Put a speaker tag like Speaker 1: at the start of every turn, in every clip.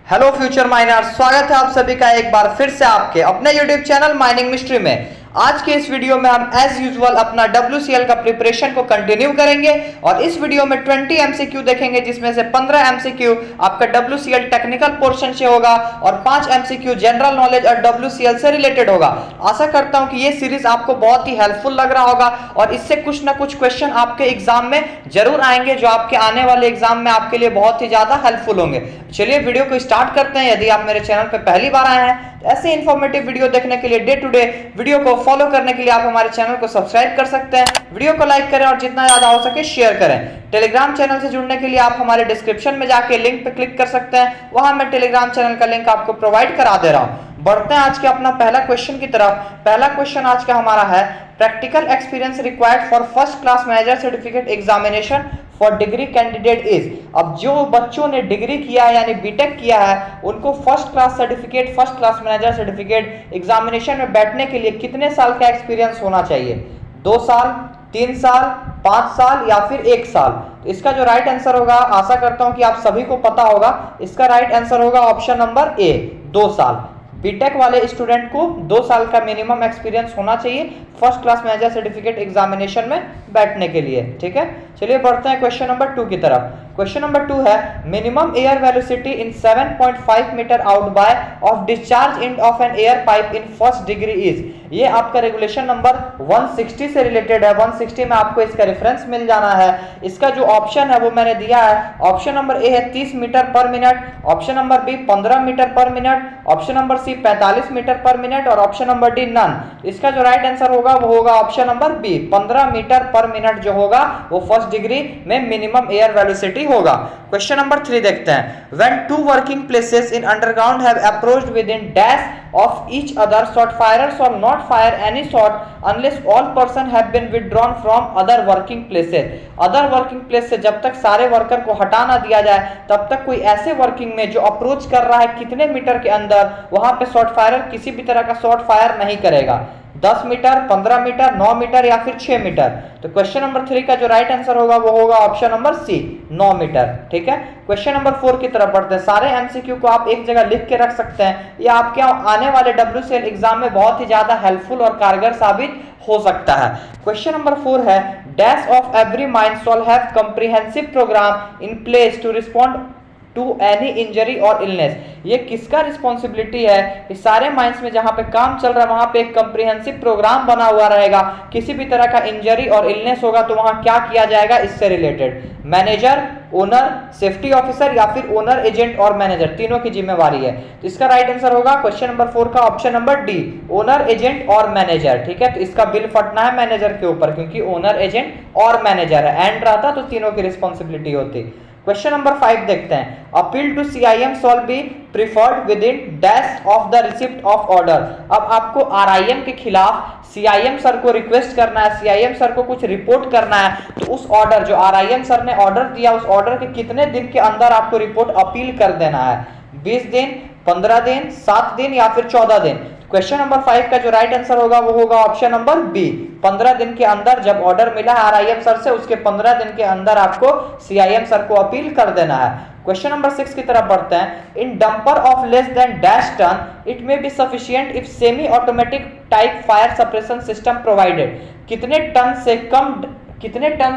Speaker 1: Hello future miners, स्वागत है आप सभी का एक बार फिर से आपके अपने यूट्यूब चैनल माइनिंग मिस्ट्री में। आज के इस वीडियो में हम एज यूजुअल अपना WCL का प्रिपरेशन को कंटिन्यू करेंगे और इस वीडियो में 20 MCQ देखेंगे, जिसमें से 15 MCQ आपका WCL टेक्निकल पोर्शन से होगा और 5 MCQ जनरल नॉलेज और WCL से रिलेटेड होगा। आशा करता हूं कि ये सीरीज आपको बहुत ही हेल्पफुल लग रहा होगा और इससे कुछ ना कुछ क्वेश्चन आपके एग्जाम में जरूर आएंगे, जो आपके आने वाले एग्जाम में आपके लिए बहुत ही ज्यादा हेल्पफुल होंगे। चलिए वीडियो को स्टार्ट करते हैं। यदि आप मेरे चैनल पर पहली बार आए हैं तो ऐसे इन्फॉर्मेटिव वीडियो देखने के लिए, डे टू डे वीडियो को फॉलो करने के लिए आप हमारे चैनल को सब्सक्राइब कर सकते हैं। वीडियो को लाइक करें और जितना ज्यादा हो सके शेयर करें। टेलीग्राम चैनल से जुड़ने के लिए आप हमारे डिस्क्रिप्शन में जाके लिंक पे क्लिक कर सकते हैं, वहां मैं टेलीग्राम चैनल का लिंक आपको प्रोवाइड करा दे रहा हूं। बढ़ते हैं आज के अपना पहला क्वेश्चन की तरफ। पहला क्वेश्चन आज का हमारा है, practical experience required for first class manager certificate examination for degree candidate is. अब जो बच्चों ने डिग्री किया है यानी बीटेक किया है, उनको first class certificate, first class manager certificate examination में बैठने के लिए कितने साल का एक्सपीरियंस होना चाहिए? 2 साल, 3 साल, 5 साल या फिर 1 साल? तो इसका जो राइट आंसर होगा, आशा करता हूं कि आप सभी को पता होगा, इसका राइट आंसर होगा ऑप्शन नंबर ए, 2 साल। बीटेक वाले स्टूडेंट को 2 साल का मिनिमम एक्सपीरियंस होना चाहिए first class manager certificate examination में बैठने के लिए। ठीक है, चलिए बढ़ते हैं क्वेश्चन नंबर 2 की तरफ। क्वेश्चन नंबर 2 है, minimum air velocity in 7.5 metre out by of discharge end of an air pipe in first degree is. ये आपका रेगुलेशन नंबर 160 से रिलेटेड है। 160 में आपको इसका रेफरेंस मिल जाना है। इसका जो ऑप्शन है वो मैंने दिया है। ऑप्शन नंबर ए है 30 metre per minute, option number B 15 metre per minute, option number C 45 metre per minute और ऑप्शन नंबर डी नन। इसका जो राइट आंसर होगा वो होगा option number B, 15 metre per minute जो होगा वो फर्स्ट डिग्री में मिनिमम एयर वेलोसिटी होगा। क्वेश्चन नंबर 3 देखते हैं, when two working places in underground have approached within dash of each other, shot firers shall not fire any shot unless all person have been withdrawn from other working places। other working place से जब तक सारे worker को हटा ना दिया जाए तब तक कोई ऐसे वर्किंग में जो अप्रोच कर रहा है कितने मीटर के अंदर, वहां पे शॉट फायरर किसी भी तरह का शॉट फायर नहीं करेगा। 10 मीटर, 15 मीटर, 9 मीटर या फिर 6 मीटर? तो क्वेश्चन नंबर 3 का जो राइट आंसर होगा वो होगा ऑप्शन नंबर सी, 9 मीटर। ठीक है, क्वेश्चन नंबर 4 की तरफ बढ़ते हैं। सारे एमसीक्यू को आप एक जगह लिख के रख सकते हैं, ये आपके आने वाले WCL एग्जाम में बहुत ही ज्यादा हेल्पफुल और कारगर साबित हो सकता है। क्वेश्चन नंबर 4 है, dash of every mine shall have comprehensive programme in place to respond to any injury और इलनेस। ये किसका रिस्पॉन्सिबिलिटी है? इस सारे माइंस में जहां पे काम चल रहा है वहां पे एक कॉम्प्रिहेंसिव प्रोग्राम बना हुआ रहेगा। किसी भी तरह का इंजरी और इलनेस होगा तो वहां क्या किया जाएगा इससे related? Manager, owner, safety officer या फिर ओनर, एजेंट और मैनेजर, तीनों की जिम्मेवारी है। तो इसका राइट आंसर होगा क्वेश्चन नंबर 4 का option number D, owner, agent और मैनेजर। ठीक है, तो इसका बिल फटना है मैनेजर के ऊपर, क्योंकि ओनर, एजेंट और मैनेजर है। एंड रहता तो तीनों की रिस्पॉन्सिबिलिटी होती। क्वेश्चन नंबर 5 देखते हैं, appeal to CIM shall be preferred within dash of the receipt of order. अब आपको RIM के खिलाफ CIM सर को रिक्वेस्ट करना है, CIM सर को कुछ रिपोर्ट करना है, तो उस ऑर्डर जो RIM सर ने ऑर्डर दिया, उस ऑर्डर के कितने दिन के अंदर आपको रिपोर्ट अपील कर देना है? 20 दिन, 15 दिन, 7 दिन या फिर 14 दिन? क्वेश्चन नंबर 5 का जो राइट आंसर होगा वो होगा ऑप्शन नंबर बी, 15 दिन के अंदर। जब ऑर्डर मिला है RIM सर से, उसके 15 दिन के अंदर आपको CIM सर को अपील कर देना है। क्वेश्चन नंबर 6 की तरफ बढ़ते हैं, in dumper of less than dash tonne it may be sufficient if semi automatic type fire suppression system provided. कितने टन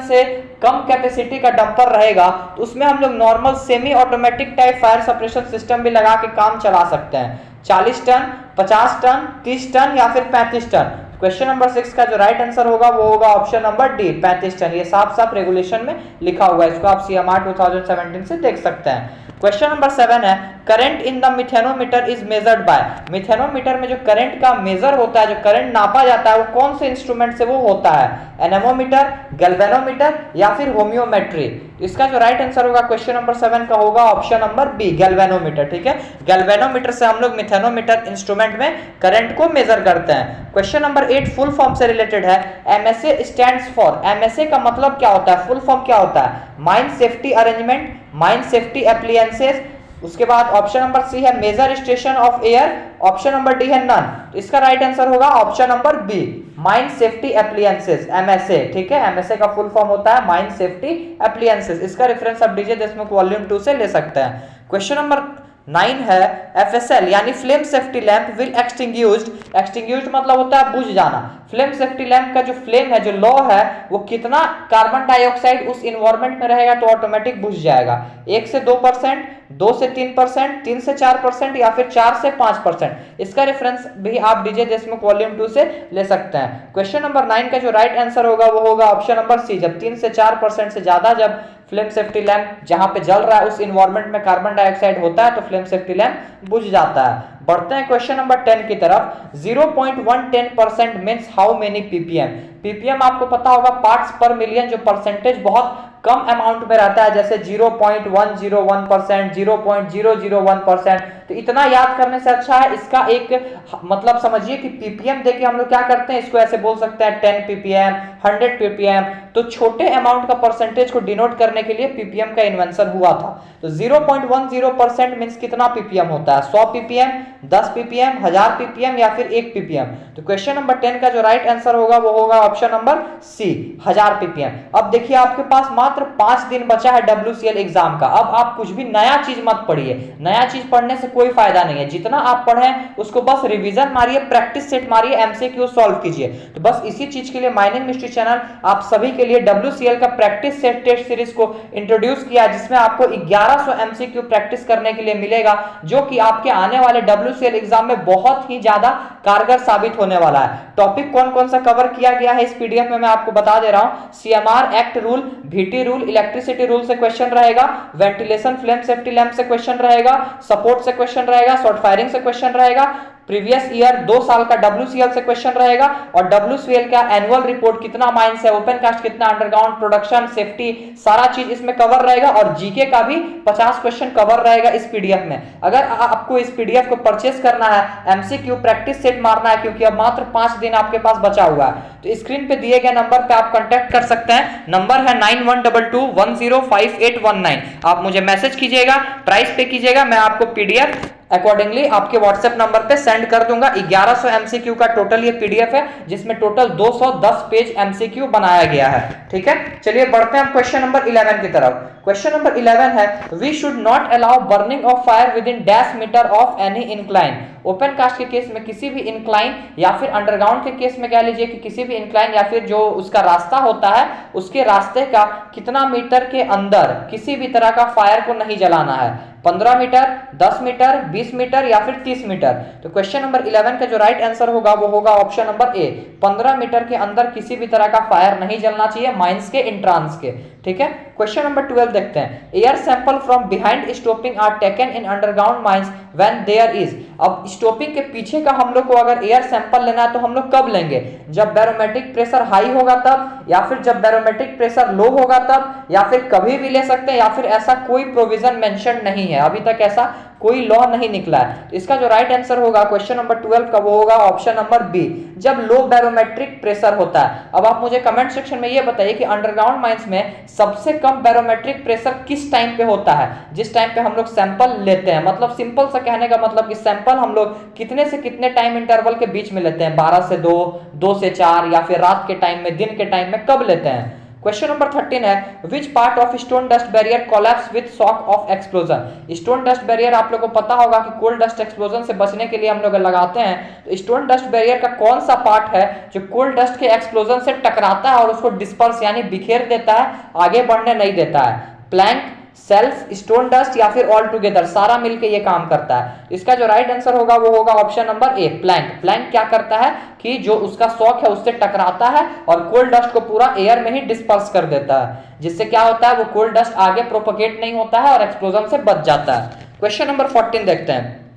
Speaker 1: से कम कैपेसिटी का डंपर रहेगा तो उसमें हम लोग normal semi automatic type fire suppression system भी लगा के काम चला सकते हैं? 40 टन, 50 टन, 30 टन या फिर 35 टन? क्वेश्चन नंबर 6 का जो राइट आंसर होगा वो होगा ऑप्शन नंबर डी, 35 टन। ये साफ साफ रेगुलेशन में लिखा हुआ है, इसको आप CMR 2017 से देख सकते हैं। क्वेश्चन नंबर 7 है, current in the methanometer is measured by. Methanometer में जो करंट का मेजर होता है, जो करंट नापा जाता है, वो कौन से इंस्ट्रूमेंट से वो होता है? एनेमोमीटर, गैल्वेनोमीटर या फिर होम्योमेट्री? इसका जो राइट आंसर होगा क्वेश्चन नंबर 7 का होगा ऑप्शन नंबर बी, गैल्वेनोमीटर। ठीक है, गैल्वेनोमीटर से हम लोग मिथेनोमीटर इंस्ट्रूमेंट में करंट को मेजर करते हैं। क्वेश्चन नंबर 8 फुल फॉर्म से रिलेटेड है। MSA स्टैंड्स फॉर, MSA का मतलब क्या होता है, फुल फॉर्म क्या होता है? Mine safety arrangement, mine safety appliances. उसके बाद ऑप्शन नंबर सी है major station of air, option number D है नन। तो इसका राइट आंसर होगा option number B, mine safety appliances, MSA। ठीक है, MSA का फुल फॉर्म होता है माइन सेफ्टी एप्लियंसेस। इसका रेफरेंस आप डीजे देशमुख वॉल्यूम 2 से ले सकते हैं। क्वेश्चन नंबर 9 है FSL यानी flame safety lamp will extinguished. Extinguished मतलब होता है बुझ जाना। फ्लेम सेफ्टी लैंप का जो फ्लेम है, जो लॉ है, वो कितना कार्बन डाइऑक्साइड उस इन्वायरमेंट में रहेगा तो ऑटोमेटिक बुझ जाएगा। 1 से 2%, 2 से 3%, 3 से 4% या फिर 4 से 5%। इसका रेफरेंस भी आप डीजे देशमुख वॉल्यूम 2 से ले सकते हैं। क्वेश्चन नंबर 9 का जो राइट आंसर होगा वो होगा ऑप्शन नंबर सी। जब 3 से 4% से ज्यादा जब फ्लेम सेफ्टी लैंप जहां पे जल रहा है उस इन्वायरमेंट में कार्बन डाइऑक्साइड होता है तो फ्लेम सेफ्टी लैंप बुझ जाता है। बढ़ते हैं क्वेश्चन नंबर 10 की तरफ। 0.110% means how many ppm। ppm आपको पता होगा पार्ट्स पर मिलियन, जो परसेंटेज बहुत कम अमाउंट में रहता है, जैसे 0.101%, 0.001%। तो इतना याद करने से अच्छा है इसका एक मतलब समझिए कि ppm देखिए हम लोग क्या करते हैं, इसको ऐसे बोल सकते हैं 10 ppm, 100 ppm। तो छोटे अमाउंट का परसेंटेज को डिनोट करने के लिए ppm का इन्वेंशन हुआ था। तो 0.10% मींस कितना ppm होता है? 100 ppm, 10 ppm, 1000 ppm या फिर 1 ppm। तो क्वेश्चन नंबर 10 का जो राइट आंसर होगा वो होगा ऑप्शन नंबर सी, 1000 ppm। अब देखिए आपके पास मात्र 5 दिन बचा है WCL एग्जाम का। अब आप कुछ भी नया चीज मत पढ़िए, नया चीज पढ़ने से कोई फायदा नहीं है। जितना आप पढ़ें उसको बस रिवीजन मारिए, प्रैक्टिस सेट मारिए, एमसीक्यू सॉल्व कीजिए। तो बस इसी चीज के लिए माइनिंग मिस्ट्री चैनल आप सभी के लिए WCL का प्रैक्टिस सेट टेस्ट सीरीज को इंट्रोड्यूस किया, जिसमें आपको 1100 एमसीक्यू प्रैक्टिस करने के लिए मिलेगा, जो कि आपके आने वाले WCL एग्जाम में बहुत ही ज्यादा कारगर साबित होने वाला है। टॉपिक कौन कौन सा कवर किया गया है इस पीडीएफ में मैं आपको बता दे रहा हूं। CMR act rule, VT rule, electricity rule से क्वेश्चन रहेगा, वेंटिलेशन फ्लेम सेफ्टी लैंप से क्वेश्चन रहेगा, सपोर्ट से क्वेश्चन रहेगा, शॉर्ट फायरिंग से क्वेश्चन रहेगा, प्रीवियस ईयर 2 साल का WCL से क्वेश्चन रहेगा, और WCL का एनुअल रिपोर्ट कितना माइंस है, ओपन कास्ट कितना, अंडरग्राउंड प्रोडक्शन, सेफ्टी, सारा चीज इसमें कवर रहेगा। और जीके का भी 50 क्वेश्चन कवर रहेगा इस पीडीएफ में। अगर आपको इस पीडीएफ को परचेस करना है, एमसीक्यू प्रैक्टिस सेट मारना है, क्योंकि अब मात्र 5 दिन आपके पास बचा हुआ है, तो स्क्रीन पे दिए गए नंबर पे आप कांटेक्ट कर सकते हैं। नंबर है 9122105819। आप मुझे मैसेज कीजिएगा, प्राइस पे कीजिएगा, मैं आपको पीडीएफ अकॉर्डिंगली आपके व्हाट्सएप नंबर पे सेंड कर दूंगा। 1100 एमसीक्यू का टोटल ये पीडीएफ है, जिसमें टोटल 210 पेज एमसीक्यू बनाया गया है। ठीक है, चलिए बढ़ते हैं क्वेश्चन नंबर 11 की तरफ। क्वेश्चन नंबर 11 है, we should not allow burning of fire within dash metre of any incline. Open cast के केस में किसी भी इंक्लाइन, या फिर अंडरग्राउंड के केस में कह लीजिए कि किसी भी इंक्लाइन या फिर जो उसका रास्ता होता है उसके रास्ते का कितना मीटर के अंदर किसी भी तरह का फायर को नहीं जलाना है। 15 मीटर, 10 मीटर, 20 मीटर या फिर 30 मीटर। तो क्वेश्चन नंबर 11 का जो राइट आंसर होगा वो होगा ऑप्शन नंबर ए, 15 मीटर के अंदर किसी भी तरह का फायर नहीं जलना चाहिए माइंस के एंट्रांस के। ठीक है, क्वेश्चन नंबर 12 देखते हैं। Air sample from behind stoping are taken in underground mines when there is. अब स्टोपिंग के पीछे का हम लोग को अगर एयर सैंपल लेना है तो हम लोग कब लेंगे? जब बैरोमेट्रिक प्रेशर हाई होगा तब, या फिर जब बैरोमेट्रिक प्रेशर लो होगा तब, या फिर कभी भी ले सकते हैं, या फिर ऐसा कोई प्रोविजन मेंशन नहीं है, अभी तक ऐसा कोई लॉ नहीं निकला है। इसका जो राइट आंसर होगा क्वेश्चन नंबर 12 का वो होगा ऑप्शन नंबर बी, जब लो बैरोमेट्रिक प्रेशर होता है। अब आप मुझे कमेंट सेक्शन में ये बताइए कि अंडरग्राउंड माइंस में सबसे कम बैरोमेट्रिक प्रेशर किस टाइम पे होता है? जिस टाइम पे हम लोग सैंपल लेते हैं। मतलब सिंपल सा कहने का मतलब कि सैंपल हम लोग कितने से कितने टाइम इंटरवल के बीच में लेते हैं? 12 से 2, 2 से 4, या फिर रात के टाइम में, दिन के टाइम में कब लेते हैं? क्वेश्चन नंबर 13 है, which part of stone dust barrier collapse with shock of explosion. Stone dust barrier आप लोगों को पता होगा कि कोल्ड डस्ट एक्सप्लोजन से बचने के लिए हम लोग लगाते हैं। तो स्टोन डस्ट बैरियर का कौन सा पार्ट है जो कोल्ड डस्ट के एक्सप्लोजन से टकराता है और उसको डिस्पर्स यानी बिखेर देता है, आगे बढ़ने नहीं देता है? प्लैंक, सेल्फ, स्टोन डस्ट या फिर ऑल टुगेदर, सारा मिलके ये काम करता है। इसका जो राइट आंसर होगा वो होगा option number A, plank. Plank क्या करता है कि जो उसका शॉक है उससे टकराता है और कोल्ड डस्ट को पूरा एयर में ही डिस्पर्स कर देता है, जिससे क्या होता है वो कोल्ड डस्ट आगे प्रोपगेट नहीं होता है और एक्सप्लोजन से बच जाता है। क्वेश्चन नंबर 14 देखते हैं।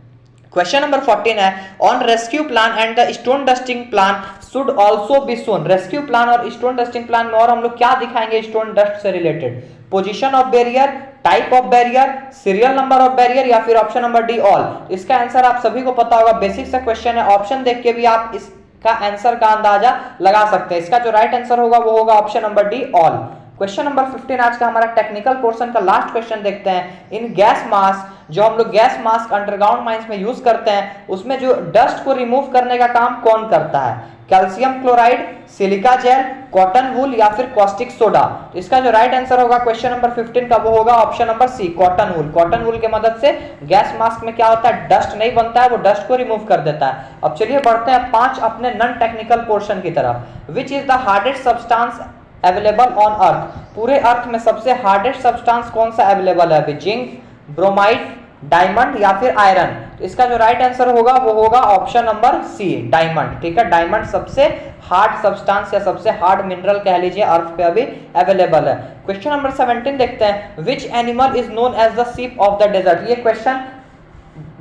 Speaker 1: क्वेश्चन नंबर 14 है, on rescue plan and the stone dusting plan should also be shown. Rescue plan और स्टोन डस्टिंग प्लान में और हम लोग क्या दिखाएंगे स्टोन डस्ट से related? Position of barrier, type of barrier, serial number of barrier, या फिर ऑप्शन नंबर डी ऑल। इसका आंसर आप सभी को पता होगा, बेसिक सा क्वेश्चन है, ऑप्शन देख के भी आप इसका आंसर का अंदाजा लगा सकते हैं। इसका जो राइट आंसर होगा वो होगा option number D all. Question number 15 आज का हमारा टेक्निकल पोर्शन का लास्ट क्वेश्चन देखते हैं। इन गैस मास्क, जो हम लोग गैस मास्क अंडरग्राउंड माइंस में यूज करते हैं, उसमें जो डस्ट को रिमूव करने का काम कौन करता है? Calcium chloride, silica gel, cotton wool या फिर कॉस्टिक सोडा। तो इसका जो राइट आंसर होगा क्वेश्चन नंबर 15 का वो होगा option number C, cotton wool. Cotton wool के मदद से गैस मास्क में क्या होता है, डस्ट नहीं बनता है, वो डस्ट को रिमूव कर देता है। अब चलिए बढ़ते हैं 5 अपने नॉन टेक्निकल पोर्शन की तरफ। Which is the hardest substance available on earth? पूरे अर्थ में सबसे हार्डेस्ट सब्सटेंस कौन सा अवेलेबल है? जिंक, ब्रोमाइड, डायमंड या फिर आयरन? तो इसका जो राइट आंसर होगा वो होगा ऑप्शन नंबर सी, डायमंड। ठीक है, डायमंड सबसे हार्ड सब्सटेंस या सबसे हार्ड मिनरल कह लीजिए अर्थ पे अभी अवेलेबल है। क्वेश्चन नंबर 17 देखते हैं। Which animal is known as the sheep of the desert? ये क्वेश्चन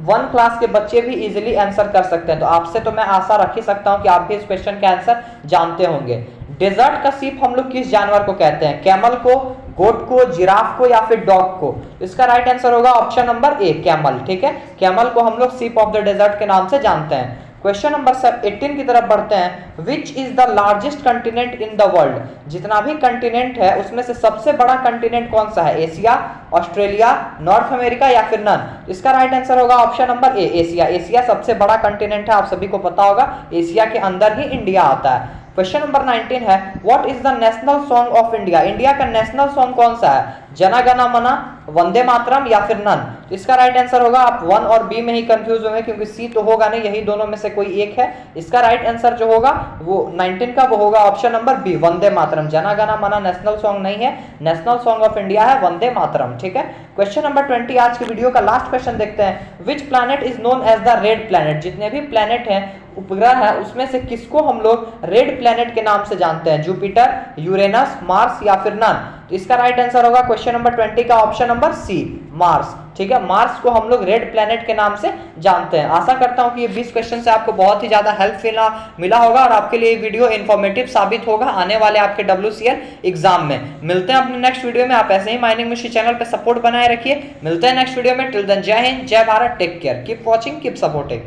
Speaker 1: 1 क्लास के बच्चे भी इजीली आंसर कर सकते हैं, तो आपसे तो मैं आशा रख ही सकता हूं कि आप भी इस क्वेश्चन के आंसर जानते होंगे। डेजर्ट का शीप हम लोग किस जानवर को कहते हैं? कैमल को, गोट को, जिराफ को या फिर डॉग को? इसका राइट आंसर होगा ऑप्शन नंबर ए, कैमल। ठीक है, कैमल को हम लोग शीप ऑफ द डेजर्ट के नाम से जानते हैं। क्वेश्चन नंबर 18 की तरफ बढ़ते हैं। Which is the largest continent in the world? जितना भी कंटिनेंट है उसमें से सबसे बड़ा कंटिनेंट कौन सा है? एशिया, ऑस्ट्रेलिया, नॉर्थ अमेरिका या फिर नन? इसका राइट आंसर होगा ऑप्शन नंबर ए, एशिया। एशिया सबसे बड़ा कंटिनेंट है, आप सभी को पता होगा। एशिया के अंदर ही इंडिया आता है। क्वेश्चन नंबर 19 है। What is the national song of India? India का नेशनल सॉन्ग कौन सा है? जना गना मना, वंदे मातरम या फिर नन? तो इसका राइट आंसर होगा, आप 1 और बी में ही कंफ्यूज होंगे क्योंकि सी तो होगा नहीं, यही दोनों में से कोई एक है। इसका राइट आंसर जो होगा वो 19 का वो होगा option number B, Vande Mataram. जना गना मना नेशनल सॉन्ग नहीं है, नेशनल सॉन्ग ऑफ इंडिया है वंदे मातरम। ठीक है, क्वेश्चन नंबर 20 आज की वीडियो का लास्ट क्वेश्चन देखते हैं। Which planet is known as the red planet? जितने भी प्लैनेट हैं, उपग्रह है, उसमें से किसको हम लोग रेड प्लैनेट के नाम से जानते हैं? जुपिटर, यूरेनस, मार्स या फिर नन? तो इसका राइट आंसर होगा क्वेश्चन नंबर 20 का ऑप्शन नंबर सी, मार्स। ठीक है, मार्स को हम लोग रेड प्लैनेट के नाम से जानते हैं। आशा करता हूं कि ये 20 क्वेश्चन से आपको बहुत ही ज्यादा हेल्पफुल मिला होगा और आपके लिए वीडियो इन्फॉर्मेटिव साबित होगा आने वाले आपके WCL एग्जाम में। मिलते हैं अपने नेक्स्ट वीडियो में। आप ऐसे ही माइनिंग मिस्ट्री चैनल पे सपोर्ट बनाए रखिए। मिलते हैं नेक्स्ट वीडियो में। टिल देन जय हिंद, जय Bharat, take care, keep watching, keep supporting.